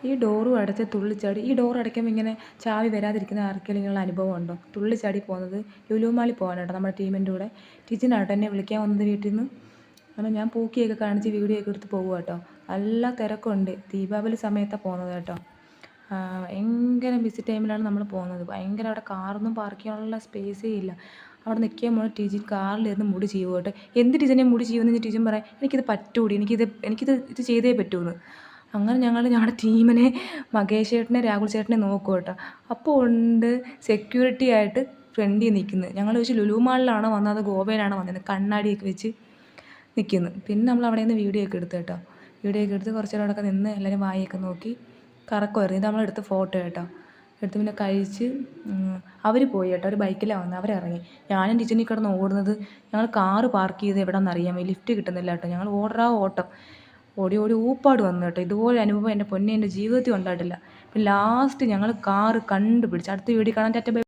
ഈ ഡോറും അടച്ച് തുള്ളിച്ചാടി ഈ ഡോർ അടയ്ക്കുമ്പോൾ ഇങ്ങനെ ചാവി വരാതിരിക്കുന്ന ആർക്കെങ്കിലും അനുഭവം ഉണ്ടോ? തുള്ളിച്ചാടി പോകുന്നത് ലുലു മാളിൽ പോകാനാട്ടോ നമ്മുടെ ടീമിൻ്റെ കൂടെ. ടീച്ചറിനാട്ടോ എന്നെ വിളിക്കാൻ വന്നത് വീട്ടിൽ നിന്ന്. കാരണം ഞാൻ പൂക്കിയൊക്കെ കാണിച്ച് വീഡിയോ ഒക്കെ എടുത്ത് പോകുക കേട്ടോ. നല്ല തിരക്കുണ്ട്. ദീപാവലി സമയത്താണ് പോകുന്നത് കേട്ടോ. ഭയങ്കര ബിസി ടൈമിലാണ് നമ്മൾ പോകുന്നത്. ഭയങ്കര അവിടെ കാറൊന്നും പാർക്ക് ചെയ്യാനുള്ള സ്പേസേ ഇല്ല. അവിടെ നിൽക്കുമ്പോൾ ടീച്ചർ കാറിലിരുന്ന് മുടി ചെയ്യുക കേട്ടോ. എന്ത് ടീച്ചറിനെ മുടി ചെയ്യുമെന്ന് ടീച്ചർ പറയാം, എനിക്കിത് പറ്റൂടി, എനിക്കിത് ചെയ്തേ പറ്റൂന്ന്. അങ്ങനെ ഞങ്ങളുടെ ടീമിനെ മകേഷ് ചേട്ടനെ രാഹുൽ ചേട്ടനെ നോക്കും കേട്ടോ. അപ്പോൾ ഉണ്ട് സെക്യൂരിറ്റി ആയിട്ട് ഫ്രണ്ടിൽ നിൽക്കുന്നത്. ഞങ്ങൾ വെച്ച് ലുലു മാളിലാണോ വന്നത് അതോ ഗോവയിലാണോ വന്നത്, കണ്ണാടിയൊക്കെ വെച്ച് നിൽക്കുന്നു. പിന്നെ നമ്മൾ അവിടെ നിന്ന് വീഡിയോ ഒക്കെ എടുത്തു കേട്ടോ. വീഡിയോ ഒക്കെ എടുത്ത് കുറച്ച് നേരമൊക്കെ നിന്ന് എല്ലാവരും വായൊക്കെ നോക്കി കറക്കമായിരുന്നു. ഇത് നമ്മളെടുത്ത ഫോട്ടോ കേട്ടോ. എടുത്ത് പിന്നെ കഴിച്ച് അവർ പോയി കേട്ടോ. ഒരു ബൈക്കിലാണ് വന്നത്, അവരിറങ്ങി. ഞാനും ടീച്ചറിനെ കിടന്ന് ഓടുന്നത്. ഞങ്ങൾ കാറ് പാർക്ക് ചെയ്ത് എവിടെയെന്ന് അറിയാൻ വയ്യ, ലിഫ്റ്റ് കിട്ടുന്നില്ല കേട്ടോ. ഞങ്ങൾ ഓട്ടം ഓടി ഊപ്പാട് വന്നു കേട്ടോ. ഇതുപോലെ അനുഭവം എൻ്റെ പൊന്നെ എൻ്റെ ജീവിതത്തിൽ ഉണ്ടായിട്ടില്ല. പിന്നെ ലാസ്റ്റ് ഞങ്ങൾ കാറ് കണ്ടുപിടിച്ച്. അടുത്ത വീഡിയോ കാണാൻ. ടാറ്റ ബൈ.